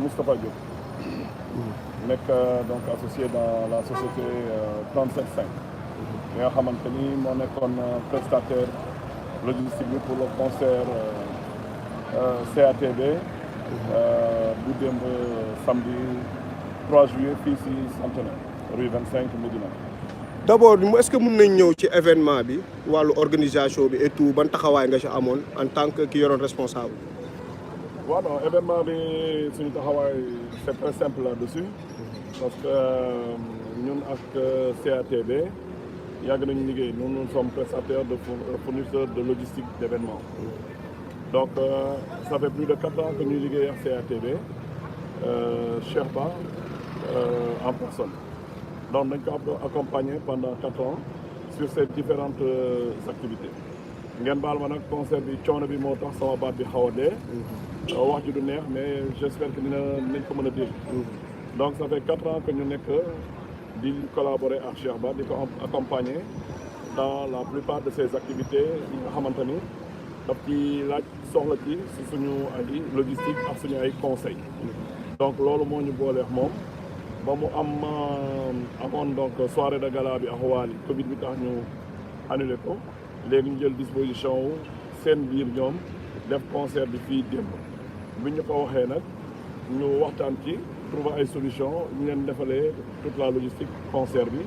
Moustapha Diop. nekk donc associé dans la société 37.5. bi nga xamante ni moo nekkoon prestataire logistique bi pour le concert CATB. bu démb samedi 3 juillet fii si Centenaire rue 25 Médina. d'abord est-ce que mën nañ ñëw ci événement bi wàllu organisation bi et tout ban taxawaay nga ci amoon en tant que ki yoroon responsable. waaw non événement bi suñu taxawaay c'est très simple là-dessus parce que ñun ak CATB yàgg nañu liggéey nous sommes prestataires de fournisseurs de logistique d'événements. donc ça fait plus de 4 ans que ñuy liggéey ak CATB Cheikh Ba en personne. donc dañ ko accompagner pendant 4 ans sur ces différentes activités. ngeen baal ma nag concert bi coono bi moo tax sama baat bi xaw a dee. wax ji du neex mais j'espère que nañ ko mën a dégg. donc ça fait 4 ans que ñu nekk di collaborer ak Cheikh Ba di ko accompagner dans la plupart de ces activités yi nga xamante ni daf ci laaj soxla ci si suñu ay logistique ak suñu ay conseils. donc loolu moo ñu booleex moom ba mu amoon donc soirée de gala bi ak Wally Covid bi tax ñu annulé ko léegi ñu jël disposition wu seen biir ñoom def concert bi fii démb bi ñu ko waxee nag ñu waxtaan ci trouver ay solution ñu leen defalee toute la logistique concert bi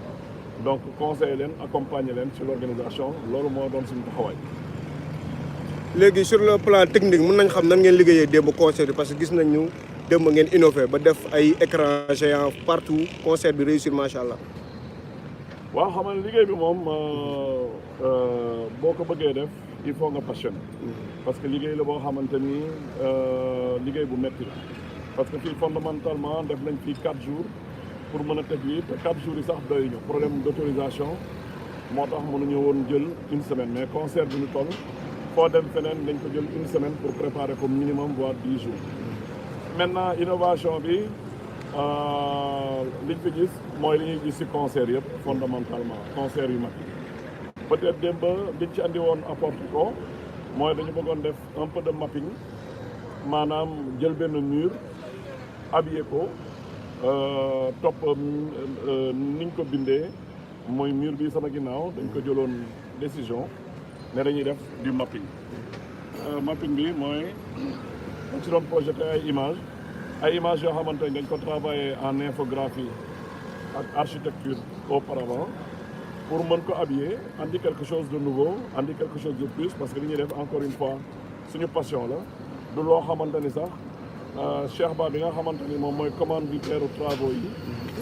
donc conseiller leen accompagner leen sur l'organisation loolu moo doon suñu taxawaay. léegi sur le plan technique mën nañ xam nan ngeen liggéeyee démb concert bi parce que gis nañ ñu démb ngeen innové ba def ay écran géant partout concert bi réussir macha allah. waaw xam nga liggéey bi moom boo ko bëggee def il faut nga passionné. parce que liggéey la boo xamante ni liggéey bu métti la. parce que fii fondamentalement def nañ fii 4 jours pour mën a teg lii te 4 jours yi sax doy ñu problème d'autorisation moo tax mënuñu woon jël une semaine mais concert bi ñu toll foo dem feneen dañ ko jël une semaine pour préparer ko minimum voire 10 jours. maintenant innovation bi liñ fi gis mooy li ñuy gis ci concert yëpp fondamentalement concert yu mag yi peut-être démb liñ ci andi woon apporté ko mooy dañu bëggoon def un peu de mapping maanaam jël benn mur habillé ko topp niñ ko bindee mooy mur bi sama ginnaaw dañ ko jëloon décision ne dañuy def du mapping. mapping bi mooy dañ ci doon projeté ay images yoo xamante ne dañ ko travailler en infographie ak architecture auparavant pour mën ko habiller andi quelque chose de nouveau andi quelque chose de plus parce que li ñuy def encore une fois suñu passion la du loo xamante ni sax Cheikh Ba bi nga xamante ni moom mooy commanditaire travaux yi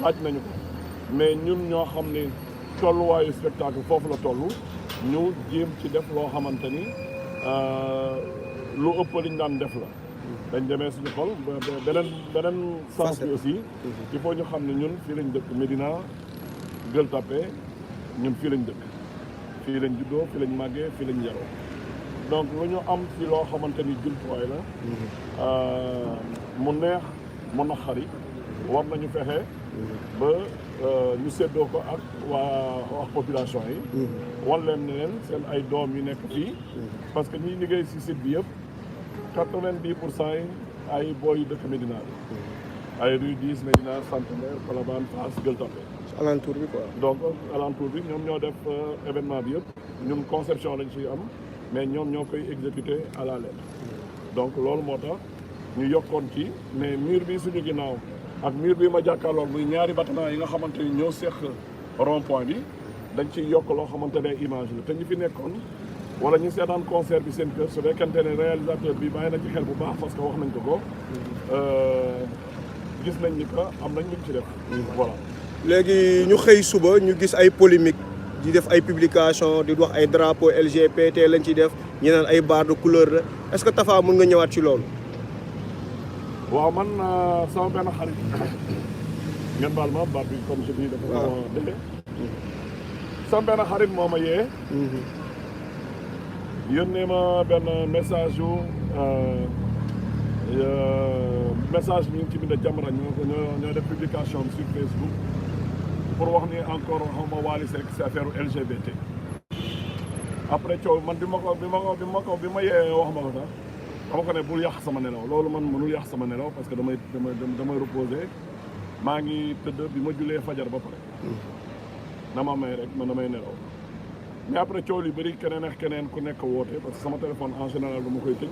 laaj nañu ko mais ñun ñoo xam ne tolluwaayu spectacle foofu la toll ñu jéem ci def loo xamante ni lu ëpp liñ daan def la. dañ demee suñu xol beneen sens bi aussi il faut ñu xam ne ñun fii lañ dëkk Médina Gueule Tapée ñun fii lañ dëkk fii lañ juddoo fii lañ màggee fii lañ yaroo donc lu ñu am ci loo xamante ni jumtuwaay la mu neex mu naqari war nañu fexe ba ñu séddoo ko ak waa population yi wan leen ne leen seen ay doom yu nekk fii parce que ñiy liggéey ci site bi yëpp 90% yi ay booy yu dëkk Médina bi ay rue 10 Médina Centenaire Colobane Fass Gueule Tapée alentour bi quoi. donc alentour bi ñoom ñoo def événement bi yëpp ñun conception lañ ciy am mais ñoom ñoo koy exécuter à la lettre donc loolu moo tax ñu yokkoon ci mais mur bi suñu ginnaaw ak mur bi ma jàkkaarlool muy ñaari bâtiment yi nga xamante ni ñoo seq rond point bi dañ ciy yokk loo xamante ne image la te ñu fi nekkoon wala ñu seetaan concert bi seen kër su fekkente ne réalisateur bi bàyyi na ci xel bu baax parce que wax nañ ko gis nañ ni que am nañ luñ ci def voilà. léegi ñu xëy suba ñu gis ay polémique di def ay publication di wax ay drapeau LGBT lañ ciy def ñu naan ay barre de couleur la est-ce que Tafa mën nga ñëwaat ci loolu. waaw man sama benn xarit ngeen baal ma baat bi comme je dis dafa xaw a dëgg sama benn xarit moo ma yee yónnee ma benn message yu message bi ñu ci bind Jamra ñoo def publication bi sur Facebook pour wax ni encore xaw ma Wally Seck ci affaire LGBT après coow man bi ma yee wax ma ko sax dama ko ne bul yàq sama nelaw loolu man mënul yàq sama nelaw parce que damay reposer maa ngi tëdd bi ma julee fajar ba pare dama may rek man damay nelaw mais après coow li bëri keneen ak keneen ku nekk woote parce que sama téléphone en général dama koy tëj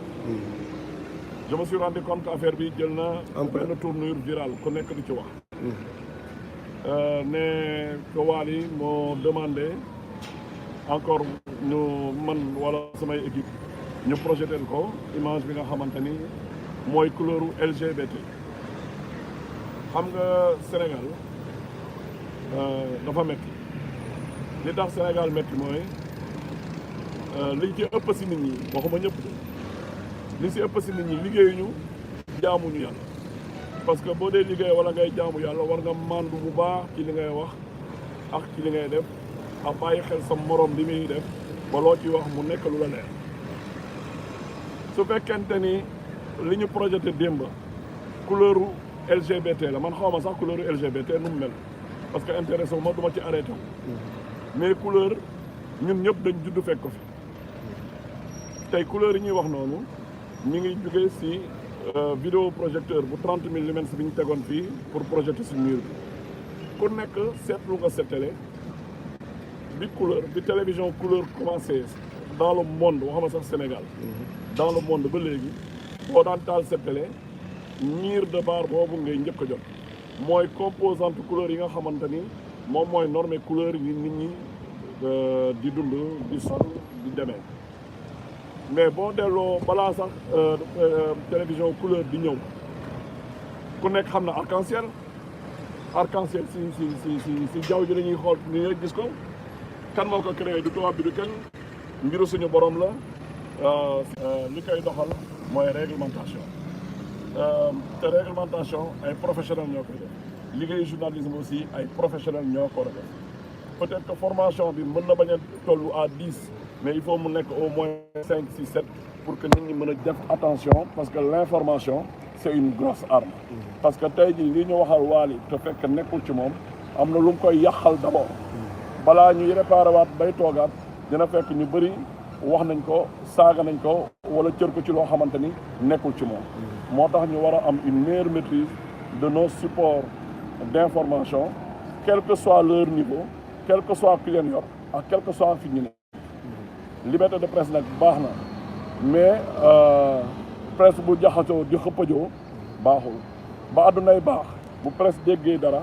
je me suis rendu compte affaire bi jël na benn tournure virale ku nekk di ci wax ne que Wally moo demandé encore ñu man wala samay équipe ñu projeté ko image bi nga xamante ni mooy couleuru LGBT xam nga Sénégal dafa métti li tax Sénégal métti mooy liñ ci ëpp si nit ñi waxuma ñëpp li si ëpp si nit ñi liggéeyuñu jaamuñu yàlla parce que boo dee liggéey wala ngay jaamu yàlla war nga màndu bu baax ci li ngay wax ak ci li ngay def a bàyyi xel sa morom li muy def ba loo ci wax mu nekk lu la leer su fekkente ni li ñu projeté démb couleuru LGBT la man xawma sax couleuru LGBT nu mu mel parce que intéressé wu ma du ma ci arrêté mais couleur ñun ñëpp dañ judd fekk ko fi tey couleur yi ñuy wax noonu ñu ngi jóge si vidéo projecteur bu 30 000 lumens bi ñu tegoon fii pour projeter si mur bi ku nekk seetlu nga sa télé bi couleur bi télévision couleur commencé dans le monde waxama sax Sénégal dans le monde ba léegi boo daan taal sa télé mur de barre boobu ngay njëkk a jot mooy composante couleur yi nga xamante ni moom mooy normé couleur yi nit ñi di dund di sol di demee mais boo delloo balaa sax télévision couleur di ñëw ku nekk xam na arc-en-ciel arc-en-ciel si jaww ji la ñuy xool ni nga gis ko kan moo ko créé du tubaab bi du kenn mbiru suñu borom la li koy doxal mooy réglementation te réglementation ay professionnels ñoo koy def liggéeyu journalisme aussi ay professionnels ñoo ko def peut-être que formation bi mën na bañ a toll à 10 mais il faut mu nekk au moins 5 6 7 pour que nit ñi mën a def attention parce que l'information c'est une grosse arme parce que tey jii li ñu waxal Wally te fekk nekkul ci moom am na lu mu koy yàqal d'abord balaa ñuy réparé waat bay toogaat dina fekk ñu bëri wax nañ ko saaga nañ ko wala cër ko ci loo xamante ni nekkul ci moom moo tax ñu war a am une meilleure maîtrise de nos supports d'information quel que soit leur niveau quel que soit ki leen yor ak quel que soit fi ñu ne liberté de presse nag baax na mais presse bu jaxasoo di xëppajoo baaxul ba àddunay baax bu presse déggee dara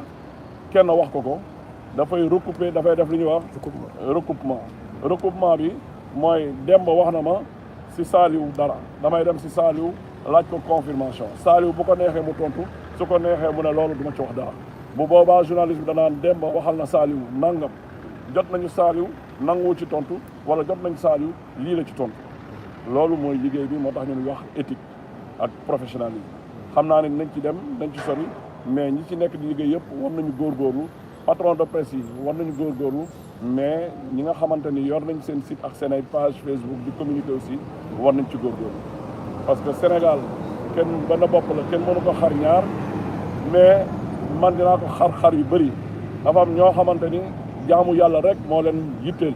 kenn wax ko dafay recouper dafay def li ñuy wax recoupement bi mooy Demba wax na ma si Saliou dara damay dem si Saliou laaj ko confirmation Saliou bu ko neexee mu tontu su ko neexee mu ne loolu du ma ci wax dara bu boobaa journaliste bi danaan Demba waxal na Saliou nangam jot nañu Saliou nangu ci tontu wala jot nañu Saliou lii la ci tontu loolu mooy liggéey bi moo tax ñu wax éthique ak professionnalisme xam naa ne nañ ci dem nañ ci sori mais ñi ci nekk di liggéey yëpp war nañu góorgóorlu patron de presse yi war nañu góorgóorlu mais ñi nga xamante ni yor nañ seen site ak seen ay page Facebook di communiquer aussi war nañ ci góorgóorlu parce que Sénégal kenn benn bopp la kenn mënu ko xar ñaar mais man dinaa ko xar yu bëri dafa am ñoo xamante ni jaamu yàlla rek moo leen yitteel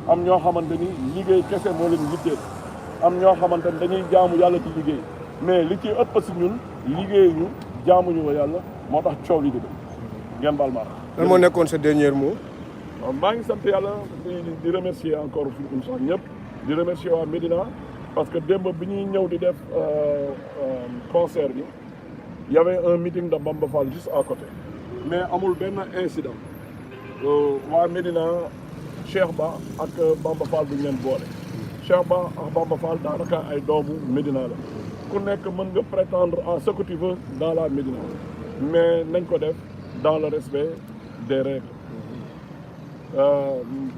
am ñoo xamante ni liggéey kese moo leen yitteel am ñoo xamante ni dañuy jaamu yàlla ci liggéey mais li ci ëpp si ñun liggéeyuñu jaamuñu ko yàlla moo tax coow li di ngeen baal ma. lan moo nekkoon sa dernier mot. waaw maa ngi sant yàlla di remercier encore une fois ñëpp di remercier waa Médina parce que démb bi ñuy ñëw di def concert bi y avait un meeting de Bamba Fall juste à côté mais amul benn incident waa Médina Cheikh Ba ak Bamba Fall bu ñu leen boole Cheikh Ba ak Bamba Fall daanaka ay doomu Médina la ku nekk mën nga prétendre à ce que tu veux dans la Médina mais nañ ko def dans le respect des règles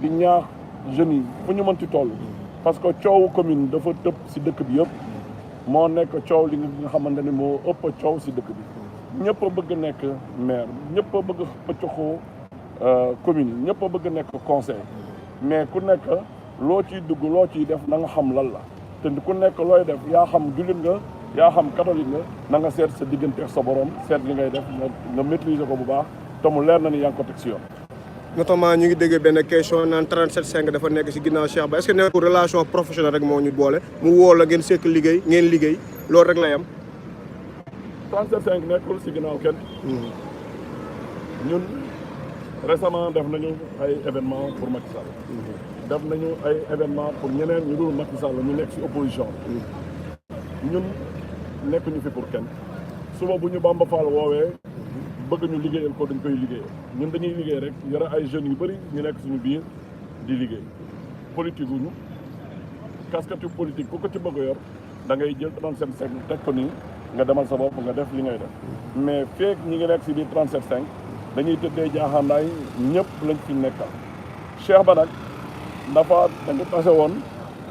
di ñaax jeunes yi fu ñu mënti toll parce que coowu commune dafa tëb si dëkk bi yëpp moo nekk coow li nga xamante ni moo ëpp coow si dëkk bi ñëpp a bëgg nekk maire ñëpp a bëgg pëccoxoo commune yi ñëpp a bëgg nekk conseil mais ku nekk loo ciy dugg loo ciy def na nga xam lan la te ku nekk looy def yaa xam jullit nga yaa xam catholique nga na nga seet sa diggante sa borom seet li ngay def nga maîtriser ko bu baax te mu leer na ni yaa ngi ko teg si yoon notamment ñu ngi dégg benn question naan 37.5 dafa nekk si ginnaaw Cheikh Ba est-ce que nekkul relation professionnelle rek moo ñu boole mu woo la ngeen sekk liggéey ngeen liggéey loolu rek lay am. 37.5 nekkul si ginnaaw kenn. ñun récemment def nañu ay événements pour Macky Sall. def nañu ay événements pour ñeneen ñu dul Macky Sall ñu nekk si opposition ñun nekkuñu fi pour kenn suba bu ñu Bamba Fall woowee bëgg ñu liggéeyal ko dañ koy liggéeyal ñun dañuy liggéey rek yore ay jeunes yu bëri ñu nekk suñu biir di liggéey politique gu ñu casquette politique ku ko ci bëgg a yor da ngay jël 37.5 teg ko nii nga demal sa bopp nga def li ngay def mais feek ñi ngi nekk si biir 37.5 dañuy tëddee jaaxaandaay ñëpp lañ fi nekkal Cheikh Ba nag dafa dañu tase woon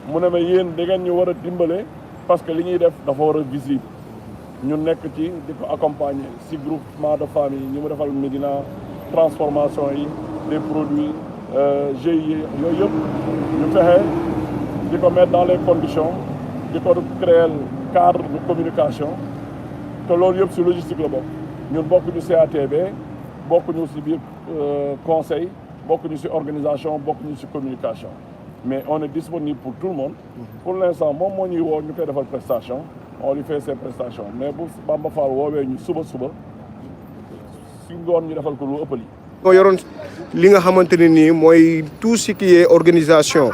mu ne ma yéen da ngeen ñu war a dimbale parce que li ñuy def dafa war a visible ñu nekk ci di ko accompagner si groupement de famille ñu mu defal Médina transformation yi des produits GIE yooyu yëpp ñu fexe di ko mettre dans les conditions di ko créer cadre de communication te loolu yëpp si logistique la bokk ñun bokkuñu CATB bokkuñu si biir conseil bokkuñu ci organisation bokkuñu ci communication mais on est disponible pour tout le monde pour l'instant moom moo ñuy woo ñu koy defal prestation on lui fait ses prestations mais bu Bamba Fall woowee ñu suba si ngoon ñu defal ko lu ëppali. moo yoroon li nga xamante ne nii mooy tout ce qui est organisation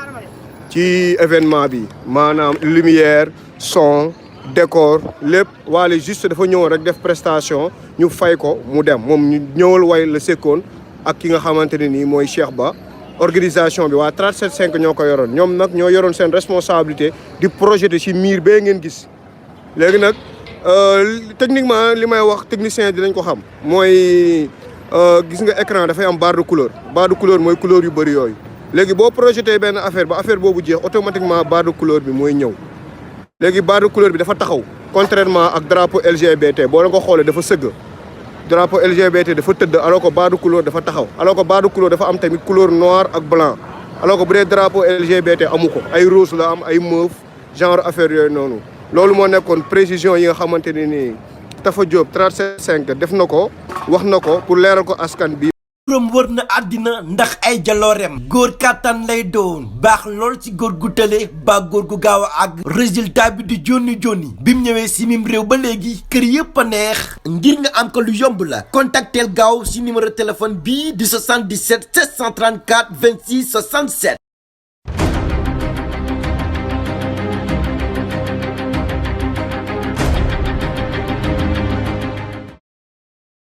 ci événement bi maanaam lumière son décor lépp waale juste dafa ñëwoon rek def prestation ñu fay ko mu dem moom ñu ñëwal way la sekkoon ak ki nga xamante ne nii mooy Cheikh Ba organisation bi waa 37.5 ñoo ko yoroon ñoom nag ñoo yoroon seen responsabilité di projeté ci miir bee ngeen gis léegi nag techniquement li may wax technicien dinañ ko xam mooy gis nga écran dafay am barre de couleur mooy couleur yu bëri yooyu léegi boo projeté benn affaire ba affaire boobu jeex automatiquement barre de couleur bi mooy ñëw léegi barre de couleur bi dafa taxaw contrairement ak drapeau LGBT boo la ko xoolee dafa sëgg drapeau LGBT dafa tëdd alors que barre de couleur dafa taxaw alors que barre de couleur dafa am tamit couleur noir ak blanc alors que bu dee drapeau LGBT amu ko ay rose la am ay mauve genre affaire yooyu noonu loolu moo nekkoon précision yi nga xamante ne nii Tafa Diop 37.5 def na ko wax na ko pour leeral ko askan bi. turam wër na àddina ndax ay jaloorem góor kàttan lay doon baax lool ci góor gu tële ba góor gu gaaw a àgg résultat bi di jonni bi mu ñëwee si mim réew ba léegi kër yëpp a neex ngir nga am ko lu yomb la contacteel gaaw si numéro téléphone bii di 77 734 26 67